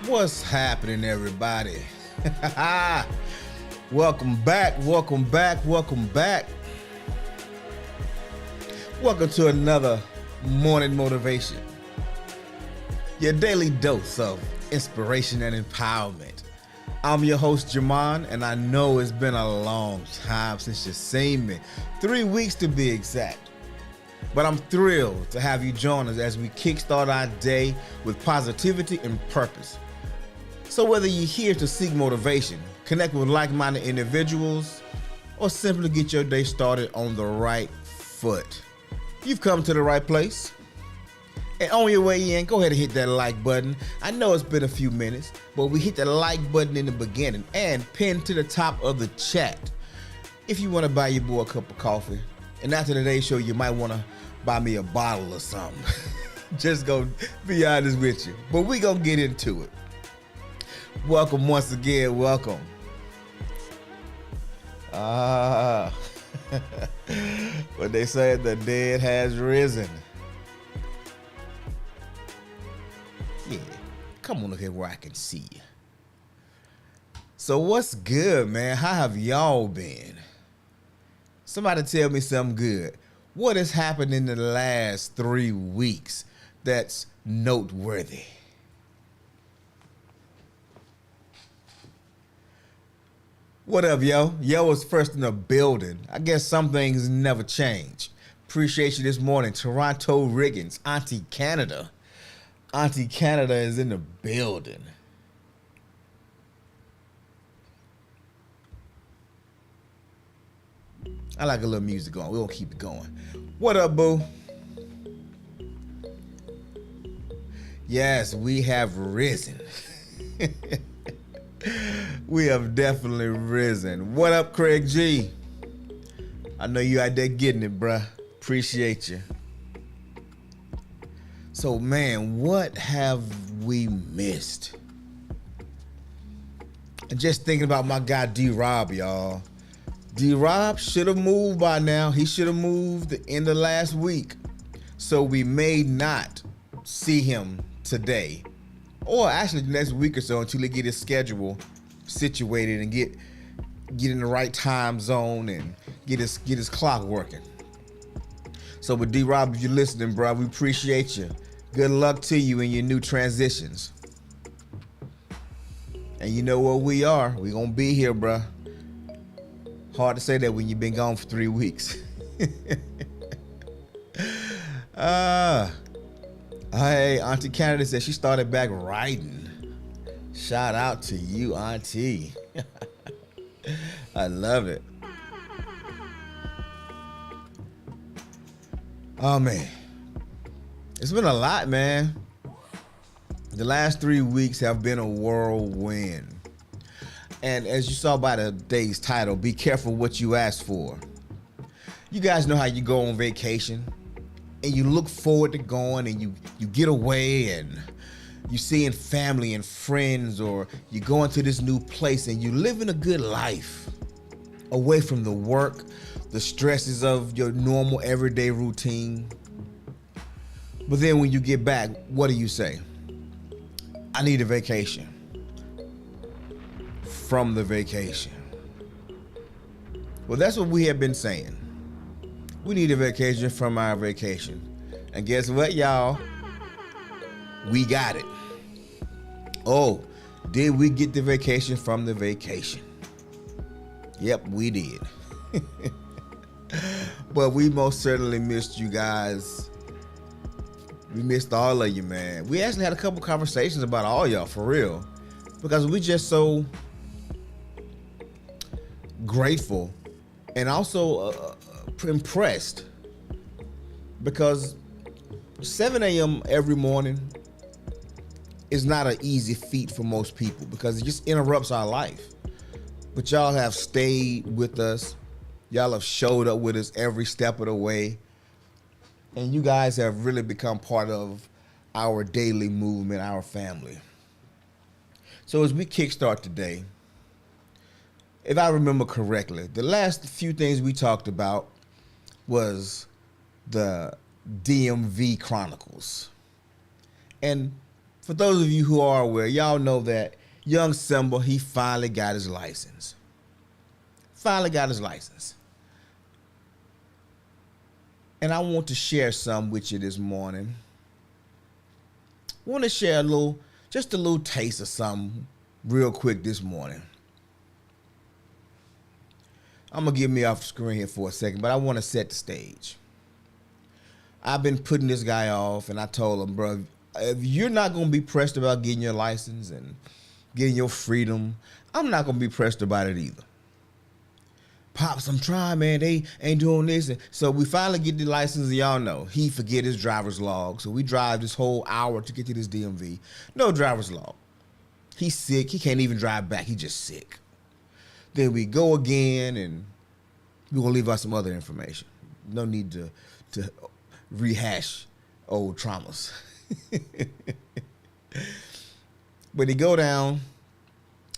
What's happening, everybody? Welcome back, welcome back, welcome back. Welcome to another morning motivation. Your daily dose of inspiration and empowerment. I'm your host, Jamon, and I know it's been a long time since you've seen me. 3 weeks to be exact. But I'm thrilled to have you join us as we kickstart our day with positivity and purpose. So whether you're here to seek motivation, connect with like-minded individuals, or simply get your day started on the right foot, you've come to the right place. And on your way in, go ahead and hit that like button. I know it's been a few minutes, but we hit the like button in the beginning and pin to the top of the chat if you want to buy your boy a cup of coffee. And after today's show, you might want to buy me a bottle or something. Just gonna be honest with you. But we gonna get into it. Welcome once again, welcome. What they say, the dead has risen. Yeah, come on look here where I can see you. So what's good, man? How have y'all been? Somebody tell me something good. What has happened in the last 3 weeks that's noteworthy? What up, yo? Yo was first in the building. I guess some things never change. Appreciate you this morning. Toronto Riggins, Auntie Canada. Auntie Canada is in the building. I like a little music going. We're going to keep it going. What up, boo? Yes, we have risen. We have definitely risen. What up, Craig G? I know you out there getting it, bruh. Appreciate you. So, man, what have we missed? And just thinking about my guy D-Rob, y'all. D-Rob should have moved by now. He should have moved the end of last week. So we may not see him today. Or actually the next week or so until he get his schedule situated and get in the right time zone and get his clock working. So with D-Rob, if you're listening, bro, we appreciate you. Good luck to you in your new transitions. And you know what we are. We gonna be here, bro. Hard to say that when you've been gone for 3 weeks. Hey, Auntie Canada said she started back writing. Shout out to you, Auntie. I love it. Oh, man. It's been a lot, man. The last 3 weeks have been a whirlwind. And as you saw by today's title, be careful what you ask for. You guys know how you go on vacation and you look forward to going and you get away and you seeing family and friends, or you go into this new place and you living a good life away from the work, the stresses of your normal everyday routine. But then when you get back, what do you say? I need a vacation. From the vacation. Well, that's what we have been saying. We need a vacation from our vacation. And guess what, y'all? We got it. Oh, did we get the vacation from the vacation? Yep, we did. But we most certainly missed you guys. We missed all of you, man. We actually had a couple conversations about all y'all, for real. Because we just so grateful and also impressed, because 7 a.m. every morning is not an easy feat for most people because it just interrupts our life. But y'all have stayed with us. Y'all have showed up with us every step of the way. And you guys have really become part of our daily movement, our family. So as we kickstart today, if I remember correctly, the last few things we talked about was the DMV Chronicles. And for those of you who are aware, y'all know that young Simba, he finally got his license. Finally got his license. And I want to share some with you this morning. I want to share just a little taste of something real quick this morning. I'm going to get me off the screen here for a second, but I want to set the stage. I've been putting this guy off, and I told him, bro, if you're not going to be pressed about getting your license and getting your freedom, I'm not going to be pressed about it either. Pops, I'm trying, man. They ain't doing this. And so we finally get the license, and y'all know, he forget his driver's log. So we drive this whole hour to get to this DMV. No driver's log. He's sick. He can't even drive back. He's just sick. Then we go again, and we're going to leave out some other information. No need to rehash old traumas. But he go down.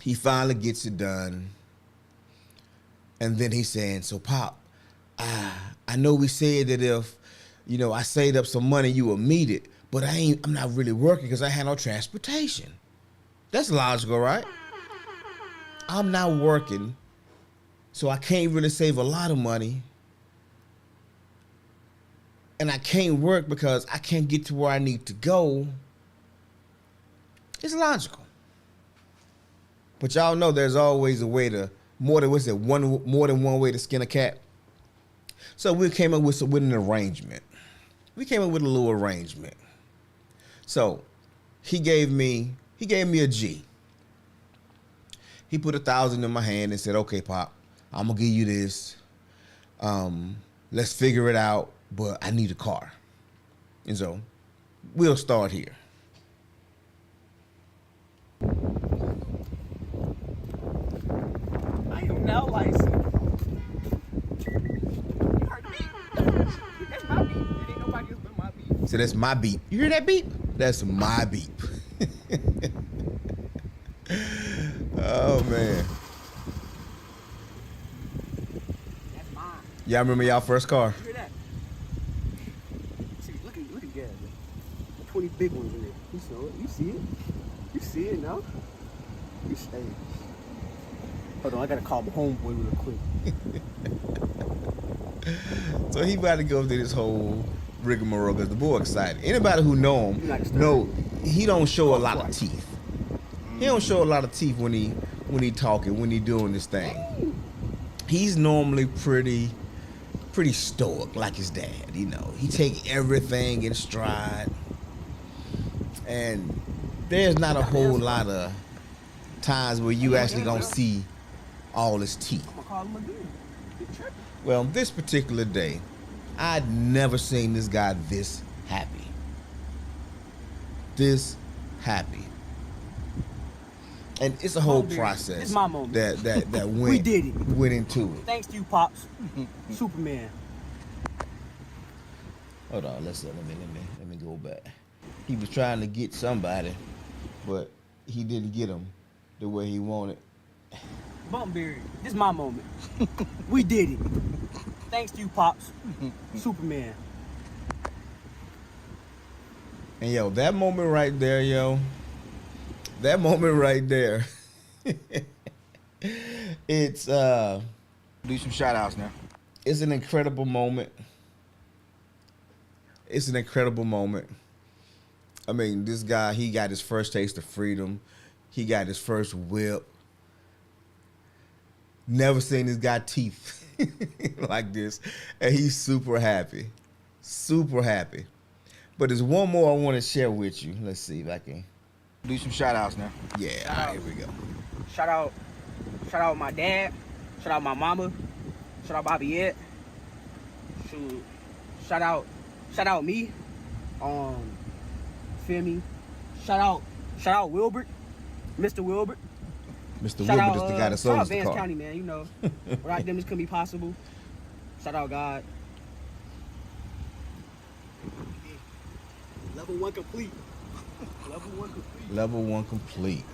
He finally gets it done. And then he's saying, so, Pop, I know we said that if, I saved up some money, you will meet it. But I'm not really working because I had no transportation. That's logical, right? I'm not working, so I can't really save a lot of money. And I can't work because I can't get to where I need to go. It's logical. But y'all know there's always a way to, more than one way to skin a cat. So we came up with an arrangement. We came up with a little arrangement. So he gave me a G. He put 1,000 in my hand and said, okay, Pop, I'm gonna give you this. Let's figure it out, but I need a car. And so we'll start here. I am now licensed. You heard me? That's my beep. It ain't nobody else but my beep. So that's my beep. You hear that beep? That's my beep. Oh, man. That's mine. Y'all remember y'all first car? You hear that? See, look at Gaz. 20 big ones in there. You saw it. You see it. You see it now. You stay. Hold on, I gotta call my homeboy real quick. So he about to go through this whole rigmarole because the boy excited. Anybody who know him know he don't show a lot of teeth. He don't show a lot of teeth when he talking, when he doing this thing. He's normally pretty stoic like his dad, He take everything in stride. And there's not a whole lot of times where you actually gonna see all his teeth. I'm gonna call him again. Well, this particular day, I'd never seen this guy this happy. This happy. And it's a whole process it's my moment. that We did it. went into it. Thanks to you, Pops. Superman. Hold on, let me go back. He was trying to get somebody, but he didn't get him the way he wanted. Bumpberry. This is my moment. We did it. Thanks to you, Pops. Superman. And yo, that moment right there, that moment right there, it's Do some shout outs now. It's an incredible moment. It's an incredible moment. I mean, this guy, he got his first taste of freedom. He got his first whip. Never seen this guy teeth like this. And he's super happy. Super happy. But there's one more I want to share with you. Let's see if I can. Do some shout outs now. Yeah, all right, here we go. Shout out my dad. Shout out my mama. Shout out Bobby Ed. Shoot. Shout out me. Feel me? Shout out Shout out Wilbert, Mr. Wilbert. Mr. Shout Wilbert out, is the guy that shout sold out us the Vance car. County, man. You know, without them, this couldn't be possible. Shout out God. Level 1 complete. Level 1 complete. Level 1 complete.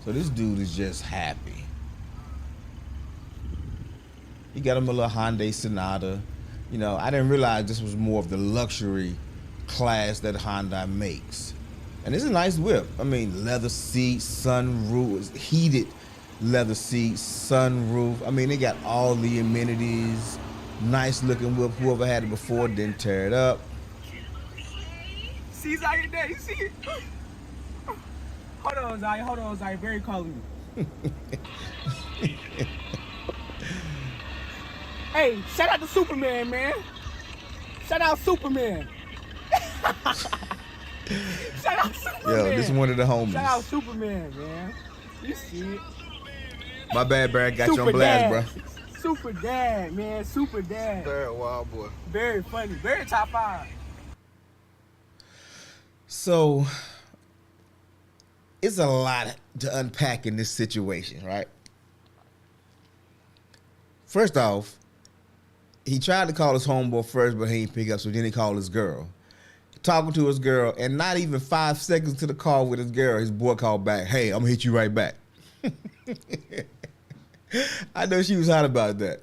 So this dude is just happy. He got him a little Hyundai Sonata. You know, I didn't realize this was more of the luxury class that Hyundai makes. And it's a nice whip. I mean, leather seats, sunroof, heated leather seats, sunroof. I mean, they got all the amenities. Nice looking whip. Whoever had it before didn't tear it up. See Zaya there, you see it? Hold on, Zaya. Very calling me. Hey, shout out to Superman, man. Shout out Superman. Shout out Superman. Yo, this is one of the homies. Shout out Superman, man. You see it. My bad, Brad. Got Super you on blast, dad. bro. Super dad, man. Super dad. Very wild boy. Very funny. Very top 5. So, it's a lot to unpack in this situation, right? First off, he tried to call his homeboy first, but he didn't pick up, so then he called his girl. Talking to his girl, and not even 5 seconds to the call with his girl, his boy called back, "Hey, I'm gonna hit you right back." I know she was hot about that.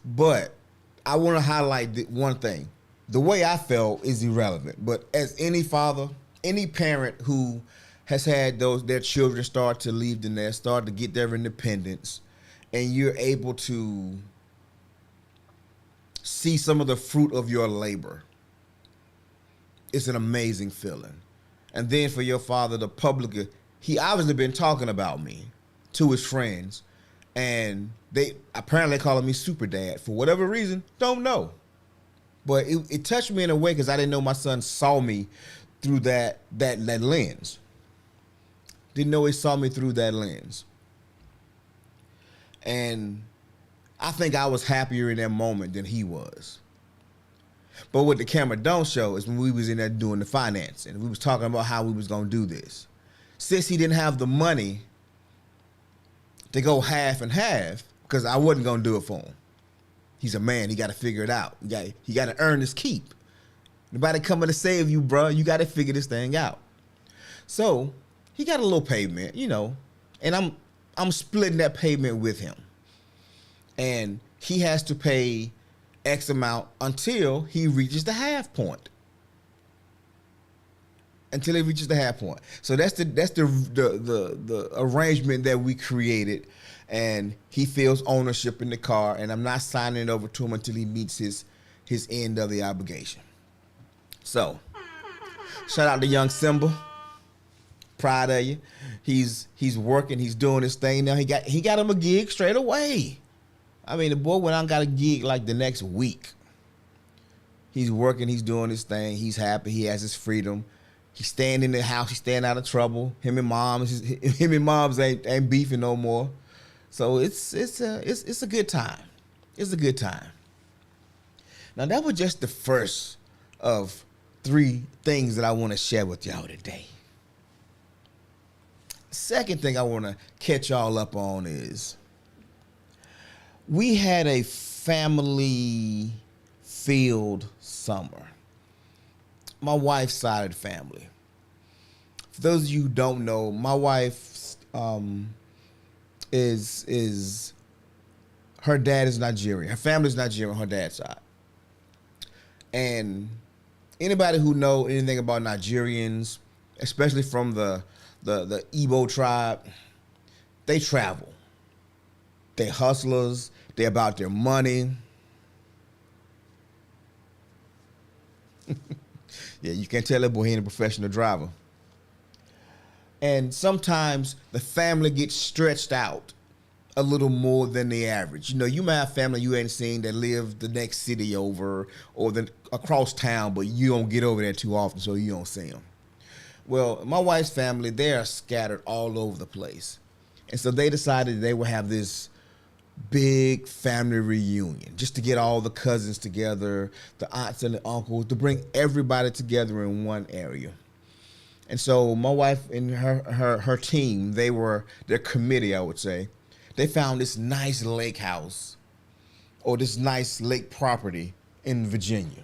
But I want to highlight one thing. The way I felt is irrelevant, but as any father, any parent who has had their children start to leave the nest, start to get their independence, and you're able to see some of the fruit of your labor, it's an amazing feeling. And then for your father, the public, he obviously been talking about me to his friends, and they apparently calling me super dad for whatever reason, don't know. But it touched me in a way because I didn't know my son saw me through that lens. Didn't know he saw me through that lens. And I think I was happier in that moment than he was. But what the camera don't show is when we was in there doing the financing. We was talking about how we was going to do this. Since he didn't have the money to go half and half, because I wasn't going to do it for him. He's a man. He got to figure it out. He got to earn his keep. Nobody coming to save you, bro. You got to figure this thing out. So he got a little payment, you know, and I'm splitting that payment with him. And he has to pay X amount until he reaches the half point. Until he reaches the half point. So that's the arrangement that we created. And he feels ownership in the car, and I'm not signing it over to him until he meets his end of the obligation. So, shout out to young Simba. Proud of you. He's working. He's doing his thing now. He got him a gig straight away. I mean, the boy went out and got a gig like the next week. He's working. He's doing his thing. He's happy. He has his freedom. He's staying in the house. He's staying out of trouble. Him and moms ain't beefing no more. So it's a good time. It's a good time. Now that was just the first of 3 things that I want to share with y'all today. Second thing I want to catch y'all up on is we had a family-filled summer. My wife's side of the family. For those of you who don't know, my wife is her dad is Nigerian. Her family's Nigerian on her dad's side. And anybody who know anything about Nigerians, especially from the Igbo tribe, they travel. They hustlers. They about their money. Yeah, you can't tell that boy he ain't a professional driver. And sometimes the family gets stretched out a little more than the average. You know, you might have family you ain't seen that live the next city over or across town, but you don't get over there too often, so you don't see them. Well, my wife's family, they are scattered all over the place. And so they decided they would have this big family reunion just to get all the cousins together, the aunts and the uncles, to bring everybody together in one area. And so my wife and her team, their committee, I would say, they found this nice lake house or this nice lake property in Virginia.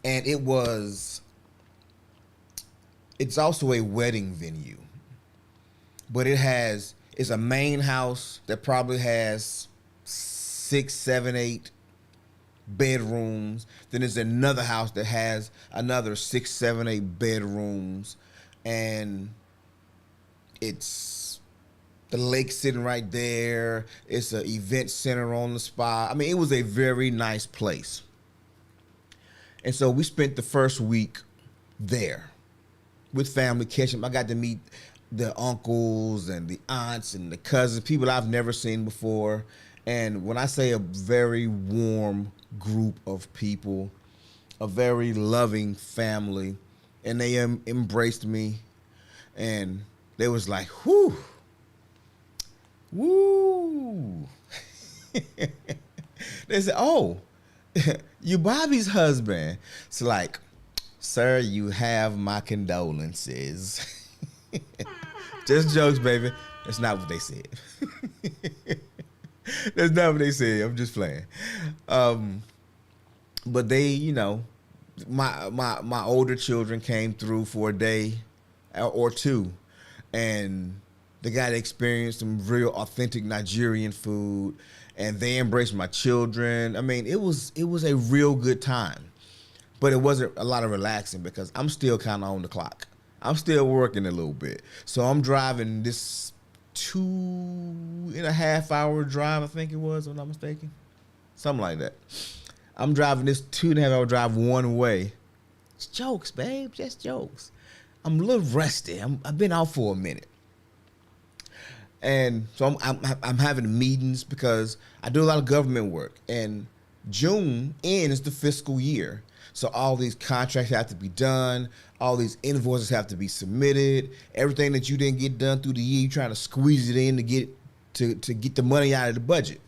And it's also a wedding venue. But it's a main house that probably has 6, 7, 8 bedrooms. Then there's another house that has another 6, 7, 8 bedrooms, and it's the lake sitting right there. It's an event center on the spot. I mean, it was a very nice place. And so we spent the first week there with family catching. I got to meet the uncles and the aunts and the cousins, people I've never seen before. And when I say a very warm group of people, a very loving family, and they embraced me, and they was like, whoo, woo. They said, oh, you Bobby's husband. It's like, sir, you have my condolences. Just jokes, baby. That's not what they said. That's not what they said. I'm just playing. But they, my older children came through for a day or two, and they got to experience some real authentic Nigerian food, and they embraced my children. I mean, it was a real good time, but it wasn't a lot of relaxing because I'm still kind of on the clock. I'm still working a little bit. So I'm driving this 2.5 hour drive, I think it was, if I'm not mistaken. Something like that. I'm driving this 2.5 hour drive one way. It's jokes, babe, just jokes. I'm a little rusty. I've been out for a minute. And so I'm having meetings because I do a lot of government work. And June ends the fiscal year. So all these contracts have to be done. All these invoices have to be submitted. Everything that you didn't get done through the year, you're trying to squeeze it in to get the money out of the budget.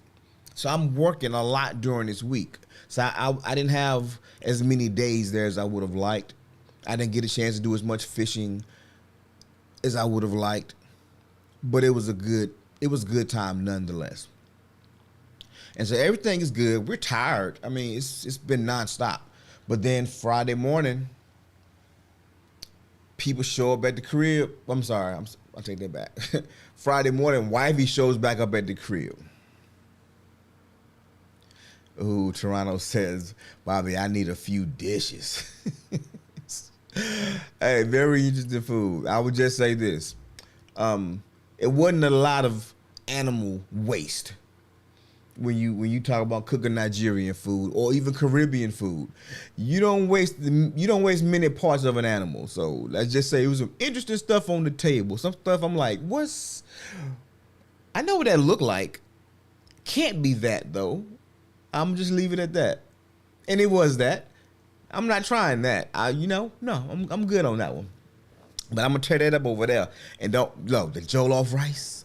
So I'm working a lot during this week. So I didn't have as many days there as I would have liked. I didn't get a chance to do as much fishing as I would have liked. But it was a good time nonetheless. And so everything is good. We're tired. I mean, it's been nonstop. But then Friday morning, people show up at the crib. I'm sorry, I'll take that back. Friday morning, wifey shows back up at the crib. Ooh, Toronto says, Bobby, I need a few dishes. Hey, very interesting food. I would just say this. It wasn't a lot of animal waste. When you talk about cooking Nigerian food or even Caribbean food, you don't waste many parts of an animal. So let's just say it was some interesting stuff on the table. Some stuff I'm like, I know what that looked like. Can't be that though. I'm just leave it at that. And it was that. I'm not trying that. No, I'm good on that one. But I'm gonna tear that up over there. And the jollof rice.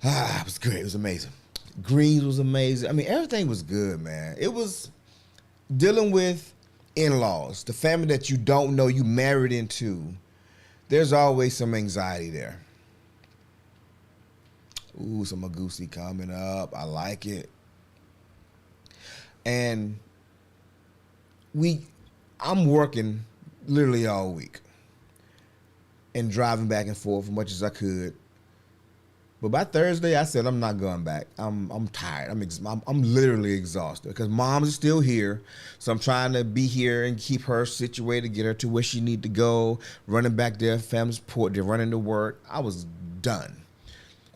It was great. It was amazing. Greens was amazing. I mean, everything was good, man. It was dealing with in-laws, the family that you don't know you married into. There's always some anxiety there. Ooh, some Magusi coming up. I like it. And I'm working literally all week and driving back and forth as much as I could. But by Thursday, I said I'm not going back. I'm tired. I'm literally exhausted because mom's still here, so I'm trying to be here and keep her situated, get her to where she need to go. Running back there, family support. They're running to work. I was done.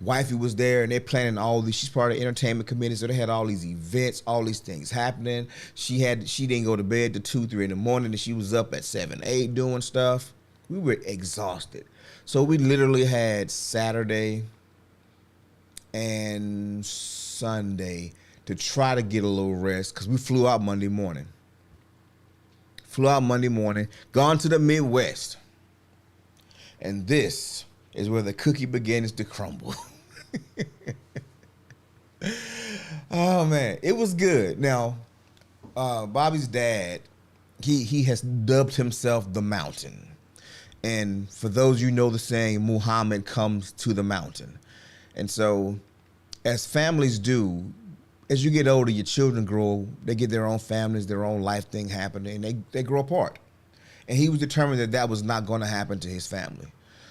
Wifey was there, and they're planning all these. She's part of the entertainment committee, so they had all these events, all these things happening. She didn't go to bed till 2, 3 in the morning, and she was up at 7, 8 doing stuff. We were exhausted, so we literally had Saturday and Sunday to try to get a little rest because we flew out Monday morning. Gone to the Midwest. And this is where the cookie begins to crumble. Oh, man. It was good. Now, Bobby's dad he has dubbed himself the mountain. And for those you know the saying, Muhammad comes to the mountain. And so, as families do, as you get older, your children grow, they get their own families, their own life thing happening, and they grow apart. And he was determined that that was not going to happen to his family.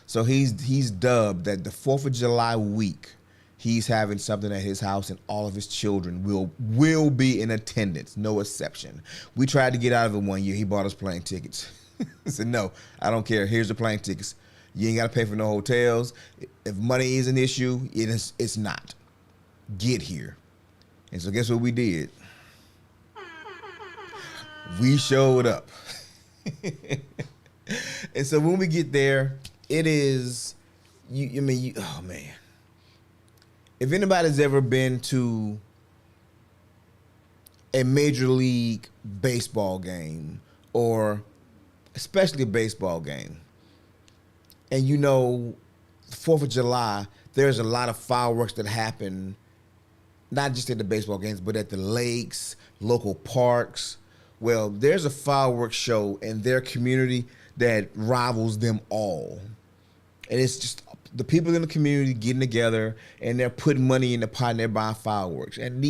So he's dubbed that the 4th of July week, he's having something at his house, and all of his children will be in attendance, no exception. We tried to get out of it one year. He bought us plane tickets. I said, no, I don't care. Here's the plane tickets. You ain't got to pay for no hotels. If money is an issue, it's not. Get here. And so guess what we did? We showed up. And so when we get there, it is, oh man. If anybody's ever been to a Major League Baseball game, or especially a baseball game, and you know, 4th of July, there's a lot of fireworks that happen, not just at the baseball games, but at the lakes, local parks. Well, there's a fireworks show in their community that rivals them all. And it's just the people in the community getting together, and they're putting money in the pot, and they're buying fireworks. And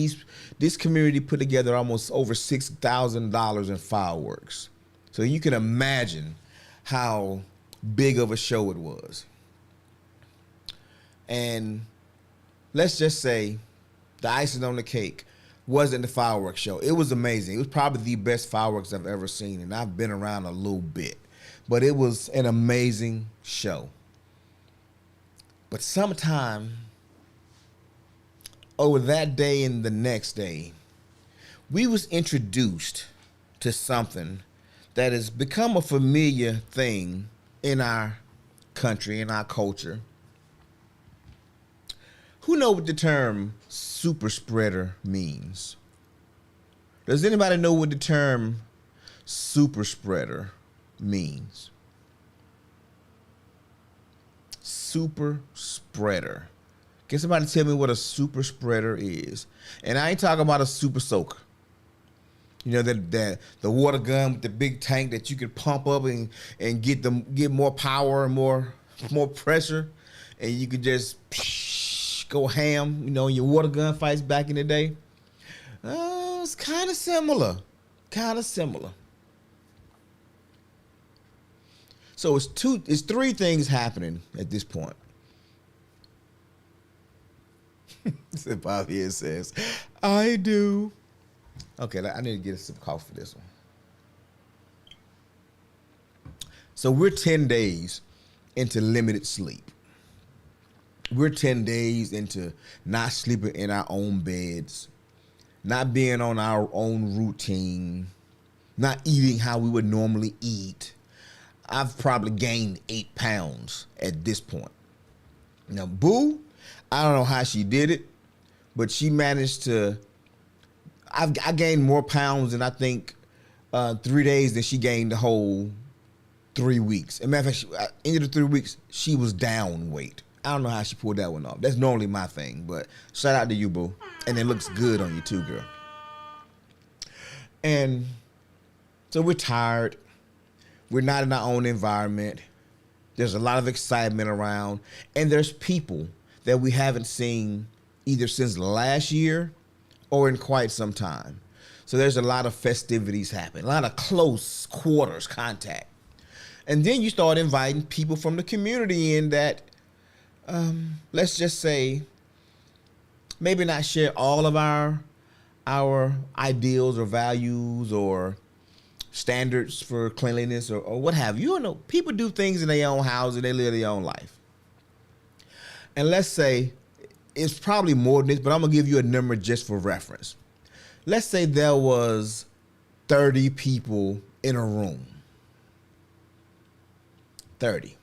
this community put together almost over $6,000 in fireworks. So you can imagine how big of a show it was. And let's just say the icing on the cake wasn't the fireworks show. It was amazing. It was probably the best fireworks I've ever seen, and I've been around a little bit. But it was an amazing show. But sometime over that day and the next day, we was introduced to something that has become a familiar thing in our country, in our culture. Who know what the term super spreader means? Does anybody know what the term super spreader means? Super spreader. Can somebody tell me what a super spreader is? And I ain't talking about a super soaker. You know, the water gun with the big tank that you could pump up and get more power and more pressure, and you could just go ham, you know, in your water gun fights back in the day. It's kind of similar. So it's three things happening at this point. Bob here says, I do. Okay, I need to get a sip of coffee for this one. So we're 10 days into limited sleep. We're 10 days into not sleeping in our own beds, not being on our own routine, not eating how we would normally eat. I've probably gained 8 pounds at this point. Now, Boo, I don't know how she did it, but she managed to. I gained more pounds in, I think, 3 days than she gained the whole 3 weeks. As a matter of fact, end of the 3 weeks, she was down weight. I don't know how she pulled that one off. That's normally my thing, but shout out to you, Boo. And it looks good on you too, girl. And so we're tired. We're not in our own environment. There's a lot of excitement around. And there's people that we haven't seen either since last year or in quite some time. So there's a lot of festivities happening, a lot of close quarters contact. And then you start inviting people from the community in that, let's just say, maybe not share all of our ideals or values or standards for cleanliness or what have you. You know, people do things in their own house and they live their own life. And let's say, it's probably more than this, but I'm going to give you a number just for reference. Let's say there was 30 people in a room. 30.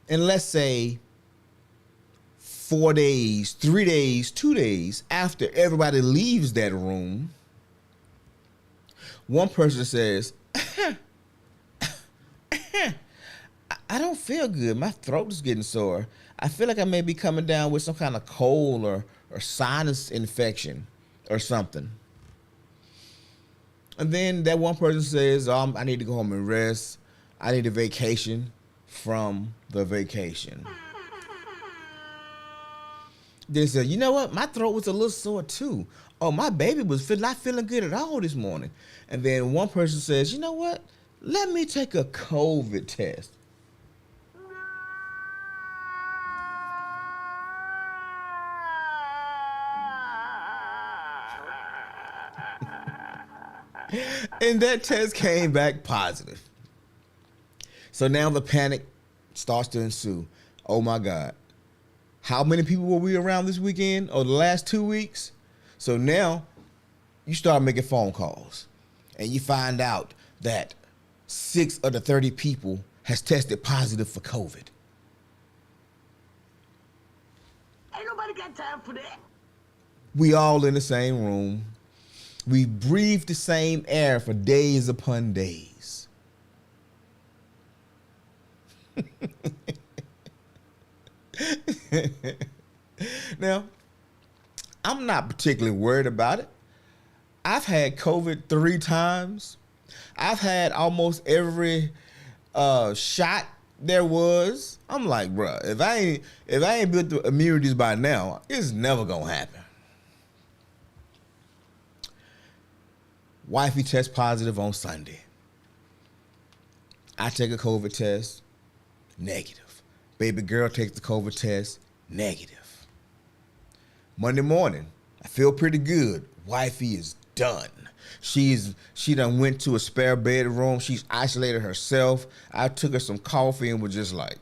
And let's say 4 days, 3 days, 2 days after everybody leaves that room, one person says, I don't feel good. My throat is getting sore. I feel like I may be coming down with some kind of cold or sinus infection or something. And then that one person says, I need to go home and rest. I need a vacation from the vacation. They said, you know what? My throat was a little sore too. Oh, my baby was not feeling good at all this morning. And then one person says, you know what? Let me take a COVID test. And that test came back positive. So now the panic starts to ensue. Oh my God. How many people were we around this weekend or the last 2 weeks? So now you start making phone calls and you find out that 6 of the 30 people has tested positive for COVID. Ain't nobody got time for that. We all in the same room. We breathe the same air for days upon days. Now, I'm not particularly worried about it. I've had COVID 3 times. I've had almost every shot there was. I'm like, bruh, if I ain't built the immunities by now, it's never gonna happen. Wifey tests positive on Sunday. I take a COVID test, negative. Baby girl takes the COVID test, negative. Monday morning, I feel pretty good. Wifey is done. She done went to a spare bedroom. She's isolated herself. I took her some coffee and was just like,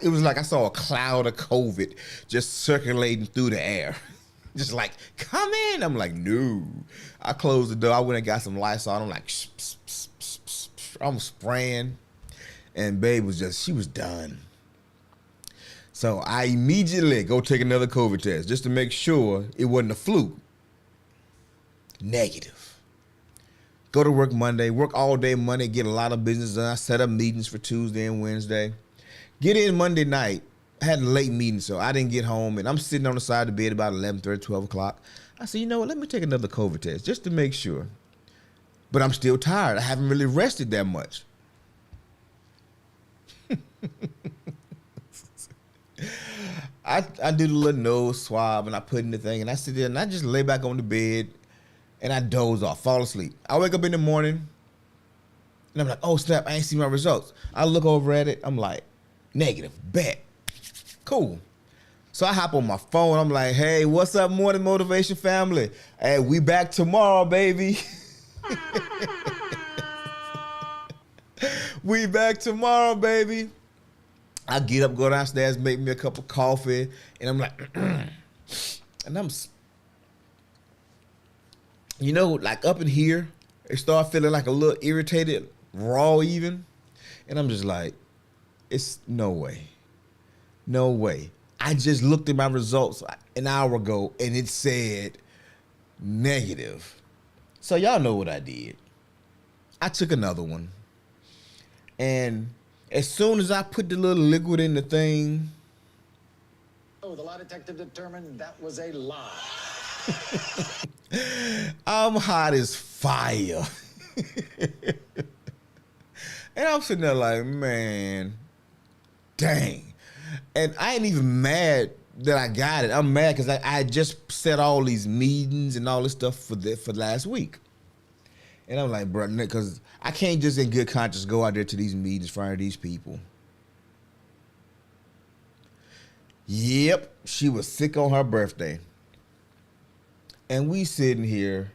it was like I saw a cloud of COVID just circulating through the air. Just like, come in. I'm like, no. I closed the door. I went and got some Lysol. I'm like, psh, psh, psh, psh, psh, psh. I'm spraying. And babe was she was done. So I immediately go take another COVID test just to make sure it wasn't a fluke. Negative. Go to work Monday, work all day Monday, get a lot of business done. I set up meetings for Tuesday and Wednesday. Get in Monday night. I had a late meeting, so I didn't get home, and I'm sitting on the side of the bed about 11:30, 12 o'clock. I said, you know what, let me take another COVID test just to make sure. But I'm still tired. I haven't really rested that much. I do the little nose swab, and I put in the thing, and I sit there, and I just lay back on the bed, and I doze off, fall asleep. I wake up in the morning, and I'm like, oh, snap, I ain't see my results. I look over at it. I'm like, negative, bet. Cool. So I hop on my phone. I'm like, hey, what's up, Morning Motivation family? Hey, we back tomorrow, baby. We back tomorrow, baby. I get up, go downstairs, make me a cup of coffee, and I'm like, and I'm, you know, like up in here, it start feeling like a little irritated, raw even. And I'm just like, it's no way. No way. I just looked at my results an hour ago and it said negative. So y'all know what I did. I took another one. And as soon as I put the little liquid in the thing. Oh, the lie detector determined that was a lie. I'm hot as fire. And I'm sitting there like, man, dang. And I ain't even mad that I got it. I'm mad because I just set all these meetings and all this stuff for last week. And I'm like, bro, because I can't just in good conscience go out there to these meetings in front of these people. Yep, she was sick on her birthday. And we sitting here.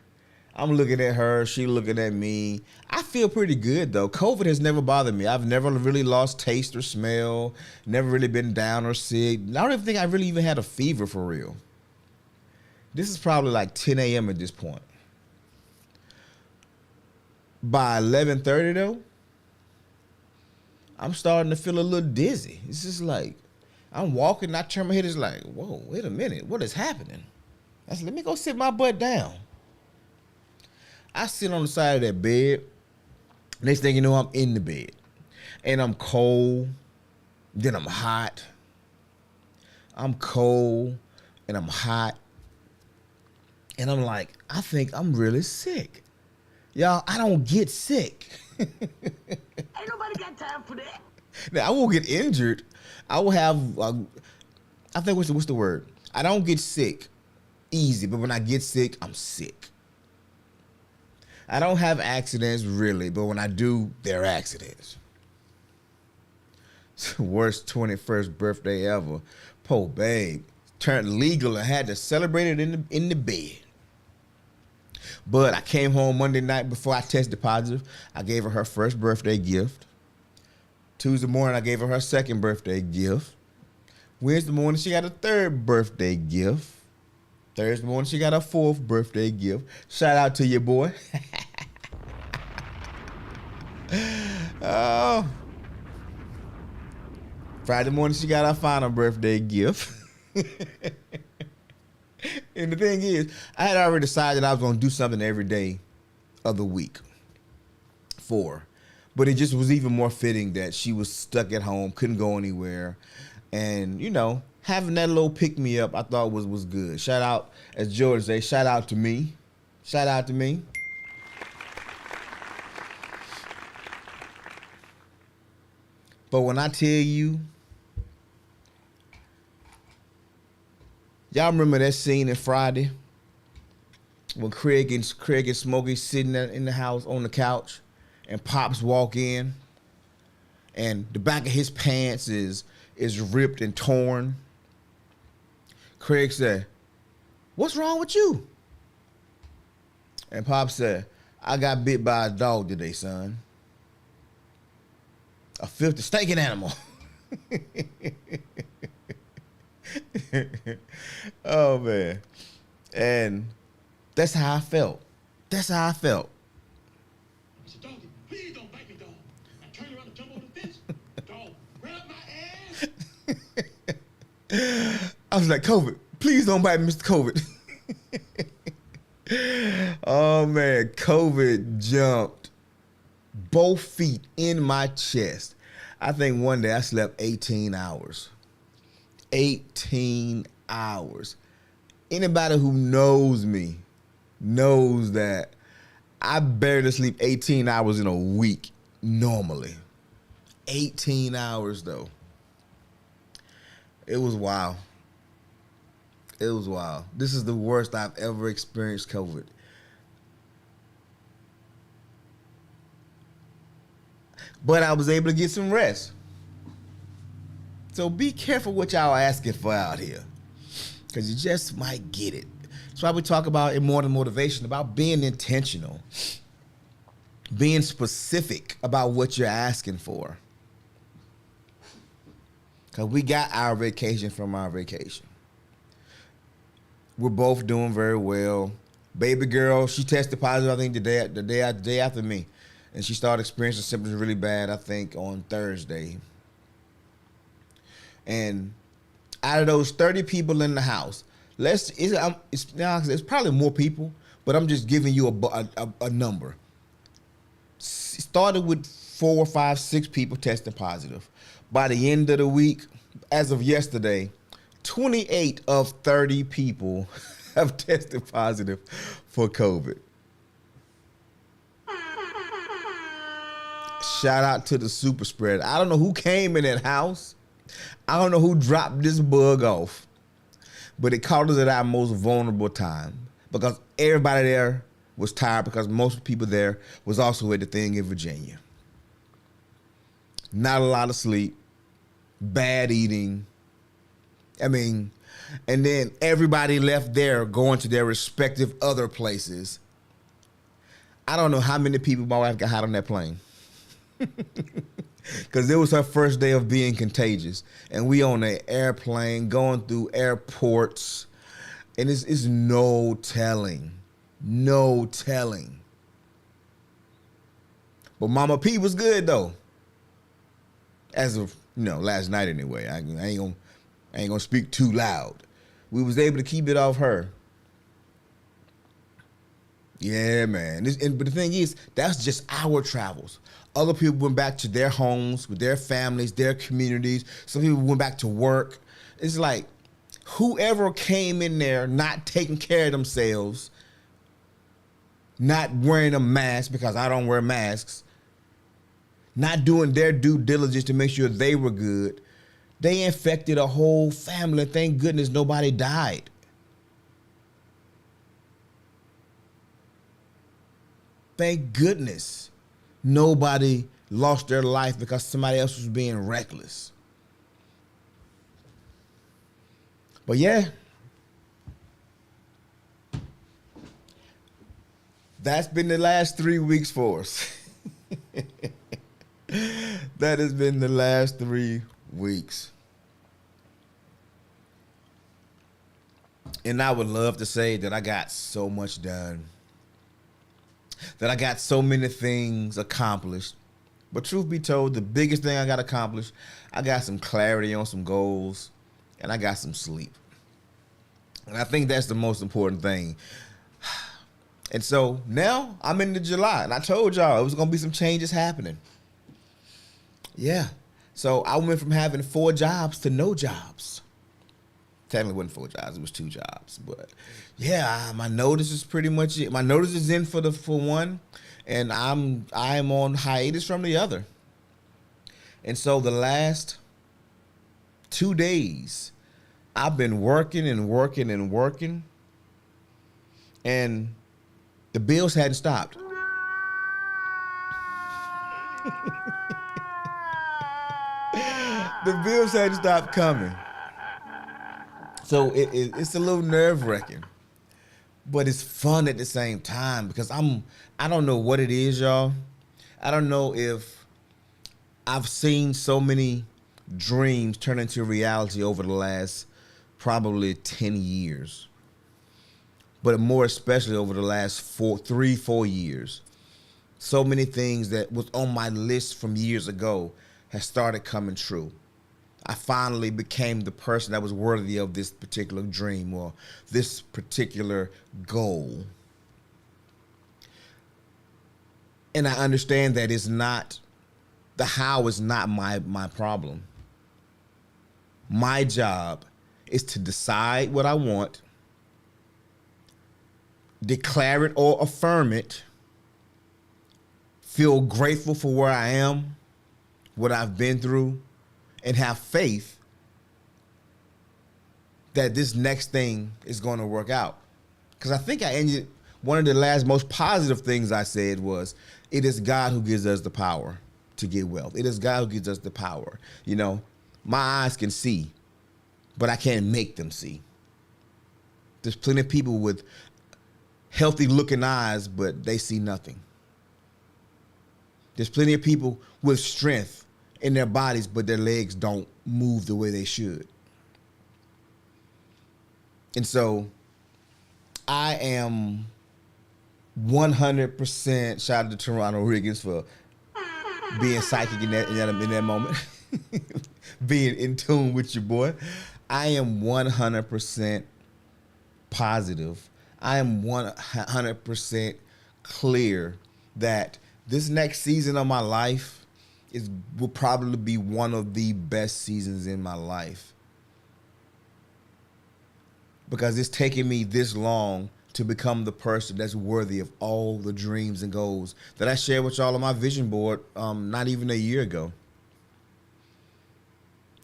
I'm looking at her. She looking at me. I feel pretty good, though. COVID has never bothered me. I've never really lost taste or smell. Never really been down or sick. I don't even think I really even had a fever for real. This is probably like 10 a.m. at this point. By 11:30, though, I'm starting to feel a little dizzy. It's just like, I'm walking, I turn my head, it's like, whoa, wait a minute. What is happening? I said, let me go sit my butt down. I sit on the side of that bed. Next thing you know, I'm in the bed. And I'm cold. Then I'm hot. I'm cold. And I'm hot. And I'm like, I think I'm really sick. Y'all, I don't get sick. Ain't nobody got time for that. Now, I won't get injured. I will have, I think, what's the word? I don't get sick easy, but when I get sick, I'm sick. I don't have accidents, really, but when I do, they're accidents. It's the worst 21st birthday ever. Poor babe. Turned legal and had to celebrate it in the bed. But I came home Monday night before I tested positive. I gave her first birthday gift. Tuesday morning, I gave her second birthday gift. Wednesday morning, she got a third birthday gift. Thursday morning, she got her fourth birthday gift. Shout out to your boy. Oh. Friday morning, she got her final birthday gift. And the thing is, I had already decided I was going to do something every day of the week for her. But it just was even more fitting that she was stuck at home, couldn't go anywhere. And, you know, having that little pick-me-up I thought was good. Shout out, as George say, shout out to me. Shout out to me. But when I tell you, y'all remember that scene in Friday when Craig and Smokey sitting in the house on the couch and Pops walk in and the back of his pants is ripped and torn. Craig said, "What's wrong with you?" And Pops said, "I got bit by a dog today, son. A filthy, stinking animal." Oh, man. And that's how I felt. That's how I felt. I said, "Doggy, please don't bite me, dog." I turned around and jumped on the fence. Dog, grab my ass. I was like, "COVID, please don't bite me, Mr. COVID." Oh, man. COVID jumped both feet in my chest. I think one day I slept 18 hours. 18 hours. Anybody who knows me knows that I barely sleep 18 hours in a week normally. 18 hours, though. It was wild. It was wild. This is the worst I've ever experienced COVID. But I was able to get some rest. So be careful what y'all asking for out here, because you just might get it. That's why we talk about in More Than Motivation, about being intentional, being specific about what you're asking for. Because we got our vacation from our vacation. We're both doing very well. Baby girl, she tested positive, I think, the day after me. And she started experiencing symptoms really bad, I think, on Thursday. And out of those 30 people in the house, it's probably more people, but I'm just giving you a number. It started with 4, 5, 6 people testing positive. By the end of the week, as of yesterday, 28 of 30 people have tested positive for COVID. Shout out to the super spread. I don't know who came in that house. I don't know who dropped this bug off, but it caught us at our most vulnerable time because everybody there was tired, because most people there was also at the thing in Virginia. Not a lot of sleep, bad eating. I mean, and then everybody left there going to their respective other places. I don't know how many people my wife got on that plane. Because it was her first day of being contagious. And we on an airplane going through airports. And it's no telling. No telling. But Mama P was good, though. As of, last night anyway. I ain't gonna speak too loud. We was able to keep it off her. Yeah, man. But the thing is, that's just our travels. Other people went back to their homes with their families, their communities. Some people went back to work. It's like whoever came in there not taking care of themselves, not wearing a mask because I don't wear masks, not doing their due diligence to make sure they were good. They infected a whole family. Thank goodness nobody died. Thank goodness nobody lost their life because somebody else was being reckless. But yeah, that's been the last 3 weeks for us. That has been the last 3 weeks. And I would love to say that I got so much done, that I got so many things accomplished. But truth be told, the biggest thing I got accomplished, I got some clarity on some goals, and I got some sleep. And I think that's the most important thing. And so now I'm into July, and I told y'all it was going to be some changes happening. Yeah. So I went from having 4 jobs to no jobs. Technically it wasn't 4 jobs, it was 2 jobs. But yeah, my notice is pretty much it. My notice is in for one, and I'm on hiatus from the other. And so the last 2 days, I've been working and working and working, and the bills hadn't stopped. The bills hadn't stopped coming. So it's a little nerve-wracking, but it's fun at the same time because I don't know what it is, y'all. I don't know if I've seen so many dreams turn into reality over the last probably 10 years, but more especially over the last 4 years. So many things that was on my list from years ago has started coming true. I finally became the person that was worthy of this particular dream or this particular goal. And I understand that the how is not my problem. My job is to decide what I want, declare it or affirm it, feel grateful for where I am, what I've been through, and have faith that this next thing is going to work out. Because I think I ended, one of the last most positive things I said was, it is God who gives us the power to get wealth. It is God who gives us the power. You know, my eyes can see, but I can't make them see. There's plenty of people with healthy looking eyes, but they see nothing. There's plenty of people with strength in their bodies, but their legs don't move the way they should. And so I am 100%, shout out to Toronto Riggins for being psychic in that moment, being in tune with your boy. I am 100% positive. I am 100% clear that this next season of my life will probably be one of the best seasons in my life. Because it's taken me this long to become the person that's worthy of all the dreams and goals that I shared with y'all on my vision board not even a year ago.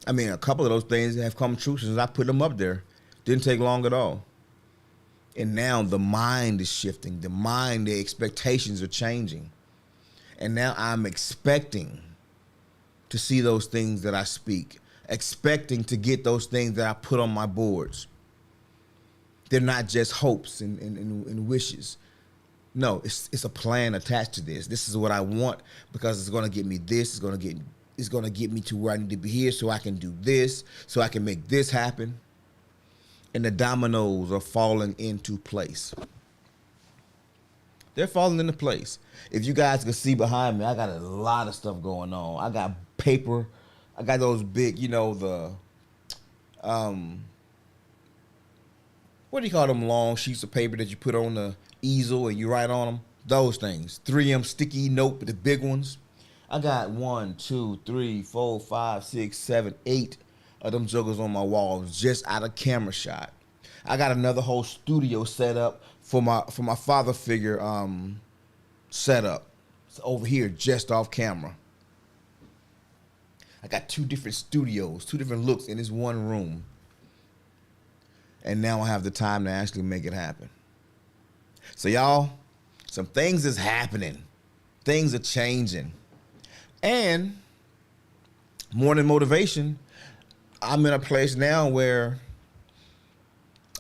I mean, a couple of those things have come true since I put them up there. Didn't take long at all. And now the mind is shifting. The expectations are changing. And now I'm expecting to see those things that I speak, expecting to get those things that I put on my boards. They're not just hopes and wishes. No, it's a plan attached to this. This is what I want because it's going to get me this. It's going to get me to where I need to be here so I can do this, so I can make this happen. And the dominoes are falling into place. They're falling into place. If you guys can see behind me, I got a lot of stuff going on. I got paper. I got those big, the what do you call them long sheets of paper that you put on the easel and you write on them? Those things. 3M sticky note, the big ones. I got 1, 2, 3, 4, 5, 6, 7, 8 of them jokers on my walls just out of camera shot. I got another whole studio set up for my father figure setup. It's over here just off camera. I got 2 different studios, 2 different looks in this one room. And now I have the time to actually make it happen. So y'all, some things is happening. Things are changing. And morning motivation, I'm in a place now where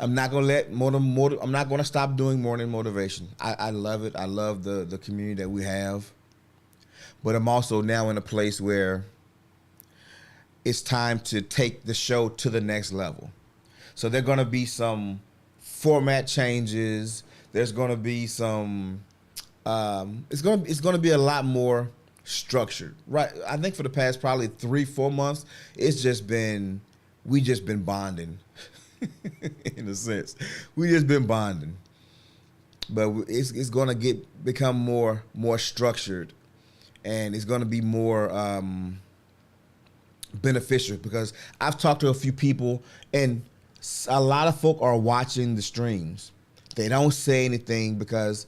I'm not gonna I'm not gonna stop doing morning motivation. I love it. I love the community that we have. But I'm also now in a place where it's time to take the show to the next level. So there are gonna be some format changes. There's gonna be some it's gonna be a lot more structured. Right. I think for the past probably 3-4 months, we just been bonding. In a sense, we just been bonding, but it's gonna become more structured, and it's gonna be more beneficial because I've talked to a few people, and a lot of folk are watching the streams. They don't say anything because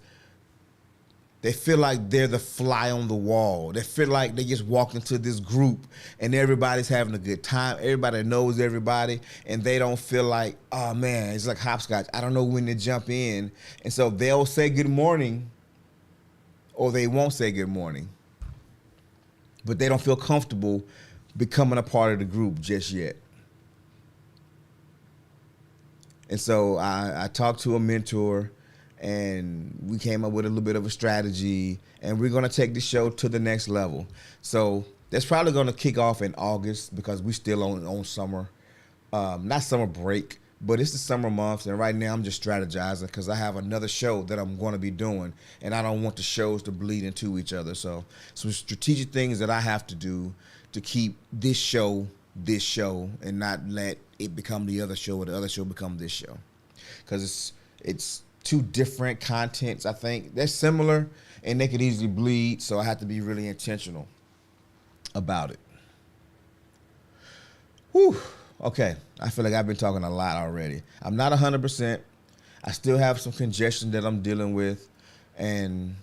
they feel like they're the fly on the wall. They feel like they just walked into this group and everybody's having a good time. Everybody knows everybody, and they don't feel like, oh man, it's like hopscotch. I don't know when to jump in. And so they'll say good morning or they won't say good morning. But they don't feel comfortable becoming a part of the group just yet. And so I talked to a mentor, and we came up with a little bit of a strategy, and we're going to take the show to the next level. So that's probably going to kick off in August because we still on summer, not summer break, but it's the summer months. And right now I'm just strategizing because I have another show that I'm going to be doing, and I don't want the shows to bleed into each other. So some strategic things that I have to do to keep this show, and not let it become the other show or the other show become this show. Because it's 2 different contents. I think they're similar and they could easily bleed, so I have to be really intentional about it. Whew. Okay, I feel like I've been talking a lot already. I'm not 100%. I still have some congestion that I'm dealing with, and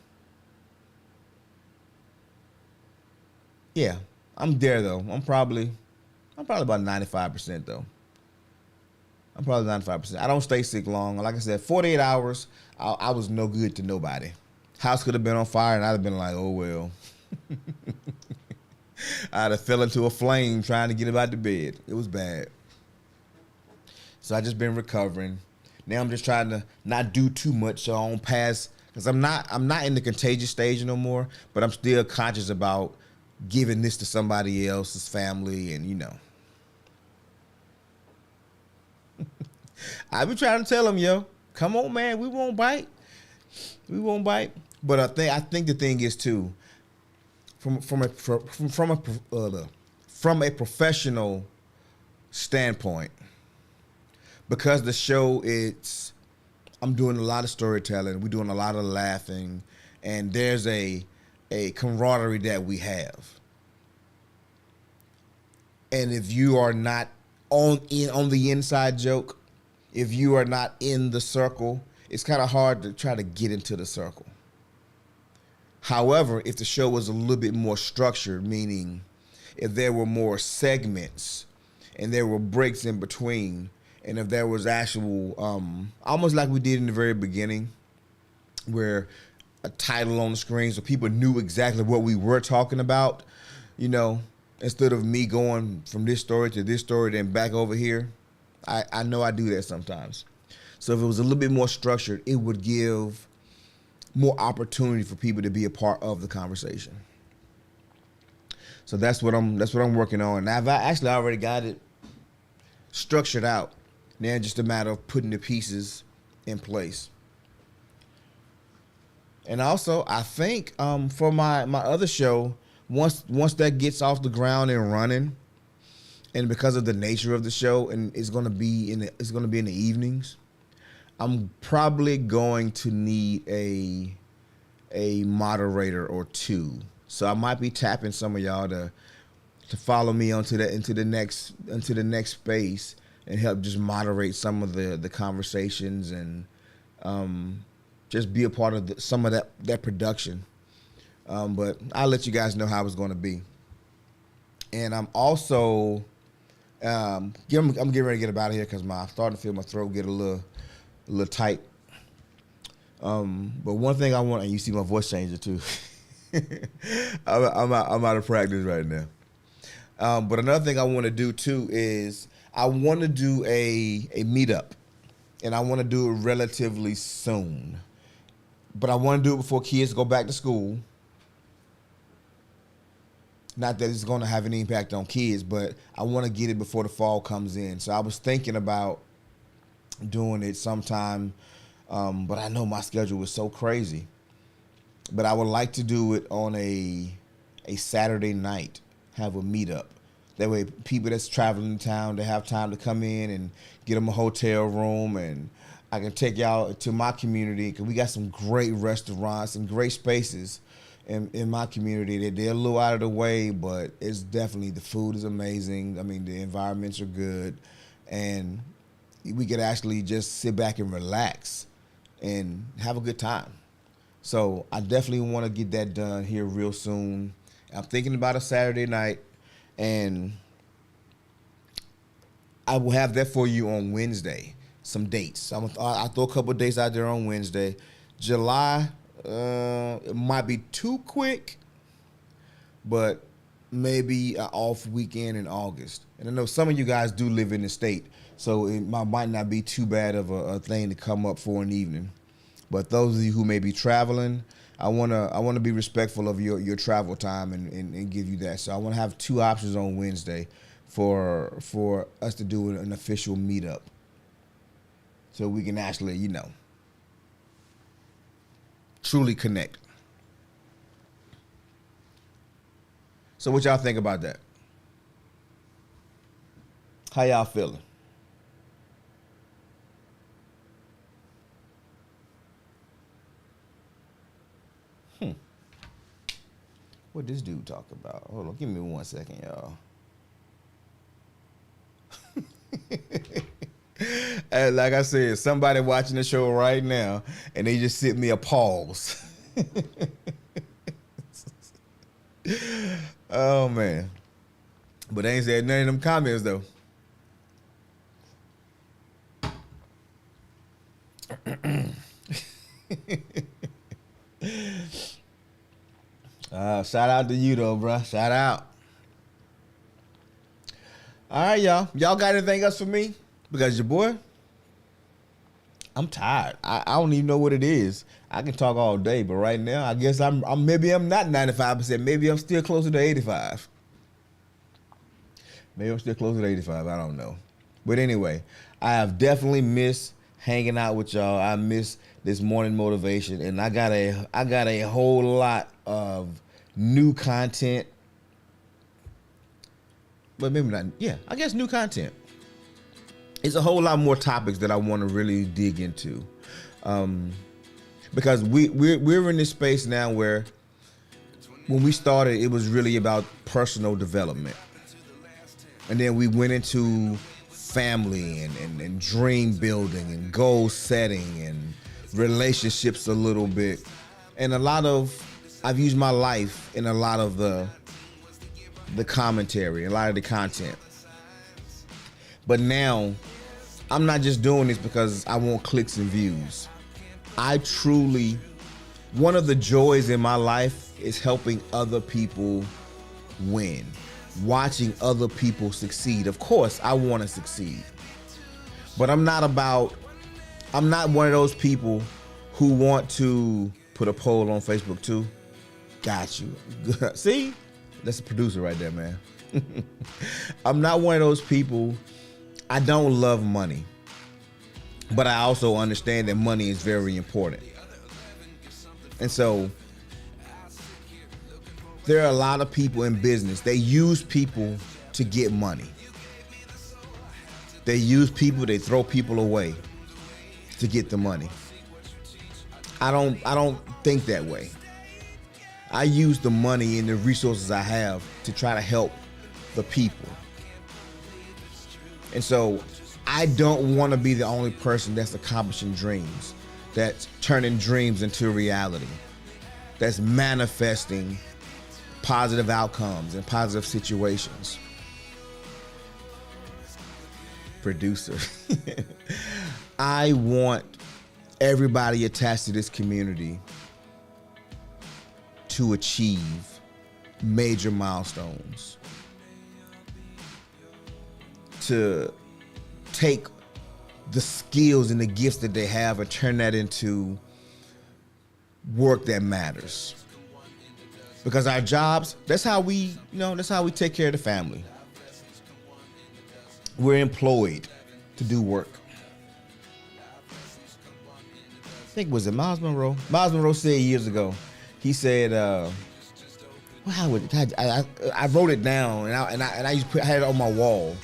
yeah, I'm there though. I'm probably about 95% though. I'm probably 95%. I don't stay sick long. Like I said, 48 hours, I was no good to nobody. House could have been on fire, and I'd have been like, oh, well. I'd have fell into a flame trying to get about the bed. It was bad. So I just been recovering. Now I'm just trying to not do too much so I don't pass, because I'm not in the contagious stage no more, but I'm still conscious about giving this to somebody else's family, and you know. I be trying to tell them, yo, come on, man, we won't bite. We won't bite. But I think the thing is too, from a professional standpoint, because the show I'm doing a lot of storytelling, we're doing a lot of laughing, and there's a camaraderie that we have. And if you are not on the inside joke, if you are not in the circle, it's kind of hard to try to get into the circle. However, if the show was a little bit more structured, meaning if there were more segments and there were breaks in between, and if there was actual, almost like we did in the very beginning, where a title on the screen so people knew exactly what we were talking about, you know, instead of me going from this story to this story, then back over here. I know I do that sometimes. So if it was a little bit more structured, it would give more opportunity for people to be a part of the conversation. So that's what I'm working on. And I've actually already got it structured out. Now it's just a matter of putting the pieces in place. And also, I think for my other show, once that gets off the ground and running, and because of the nature of the show, and it's gonna be in the evenings, I'm probably going to need a moderator or 2. So I might be tapping some of y'all to follow me into the next space, and help just moderate some of the conversations and just be a part of some of that production. But I'll let you guys know how it's going to be. And I'm also I'm getting ready to get up out of here because I'm starting to feel my throat get a little tight. But one thing I want, and you see my voice changing too. I'm out of practice right now. But another thing I want to do too is I want to do a meetup, and I want to do it relatively soon. But I want to do it before kids go back to school. Not that it's going to have any impact on kids, but I want to get it before the fall comes in. So I was thinking about doing it sometime, but I know my schedule is so crazy. But I would like to do it on a Saturday night, have a meetup. That way people that's traveling in town, they have time to come in and get them a hotel room, and I can take y'all to my community because we got some great restaurants and great spaces in my community. They're a little out of the way, but it's definitely, the food is amazing. I mean, the environments are good, and we could actually just sit back and relax and have a good time. So I definitely want to get that done here real soon. I'm thinking about a Saturday night, and I will have that for you on Wednesday. Some dates. I'll throw a couple of dates out there on Wednesday. July, it might be too quick, but maybe an off weekend in August. And I know some of you guys do live in the state, so it might not be too bad of a thing to come up for an evening. But those of you who may be traveling, I wanna be respectful of your travel time and give you that. So I want to have 2 options on Wednesday for us to do an official meetup, so we can actually, truly connect. So what y'all think about that? How y'all feeling? What this dude talk about? Hold on, give me 1 second, y'all. And like I said, somebody watching the show right now, and they just sent me a pause. Oh man, but they ain't said none of them comments though. Shout out to you though, bruh. Shout out. All right, y'all. Y'all got anything else for me? Because your boy, I'm tired. I don't even know what it is. I can talk all day, but right now, I guess I'm maybe I'm not 95%. Maybe I'm still closer to 85. Maybe I'm still closer to 85. I don't know. But anyway, I have definitely missed hanging out with y'all. I miss this morning motivation, and I got a whole lot of new content. But maybe not. Yeah, I guess new content. It's a whole lot more topics that I want to really dig into, because we're in this space now where when we started, it was really about personal development, and then we went into family and dream building and goal setting and relationships a little bit, and I've used my life in a lot of the commentary, a lot of the content. But now, I'm not just doing this because I want clicks and views. One of the joys in my life is helping other people win, watching other people succeed. Of course, I want to succeed, but I'm not one of those people who want to put a poll on Facebook too. Got you. See? That's a producer right there, man. I'm not one of those people. I don't love money, but I also understand that money is very important. And so there are a lot of people in business. They use people to get money. They use people, they throw people away to get the money. I don't think that way. I use the money and the resources I have to try to help the people. And so I don't want to be the only person that's accomplishing dreams, that's turning dreams into reality, that's manifesting positive outcomes and positive situations. Producer. I want everybody attached to this community to achieve major milestones, to take the skills and the gifts that they have and turn that into work that matters. Because our jobs, that's how we take care of the family. We're employed to do work. I think, was it Miles Monroe? Miles Monroe said years ago, he said, I wrote it down and I used to had it on my wall.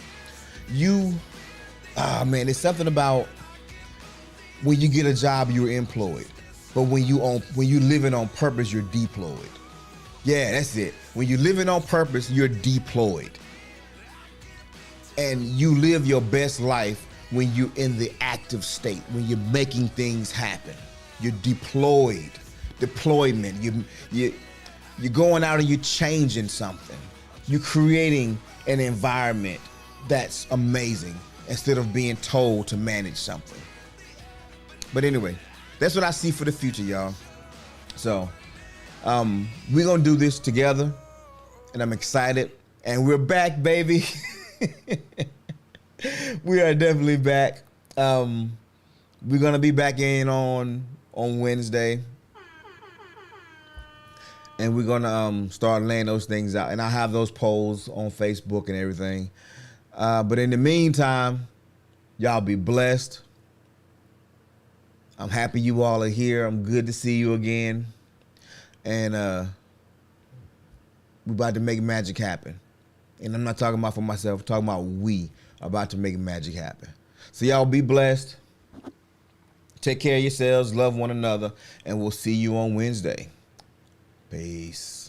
It's something about when you get a job, you're employed. But when you living on purpose, you're deployed. Yeah, that's it. When you're living on purpose, you're deployed. And you live your best life when you're in the active state, when you're making things happen. You're deployed. Deployment. You're going out and you're changing something. You're creating an environment that's amazing instead of being told to manage something. But anyway, that's what I see for the future, y'all. So we're going to do this together, and I'm excited. And we're back, baby. We are definitely back. We're going to be back in on Wednesday. And we're going to start laying those things out. And I have those polls on Facebook and everything. But in the meantime, y'all be blessed. I'm happy you all are here. I'm good to see you again. And we're about to make magic happen. And I'm not talking about for myself. I'm talking about we are about to make magic happen. So y'all be blessed. Take care of yourselves. Love one another. And we'll see you on Wednesday. Peace.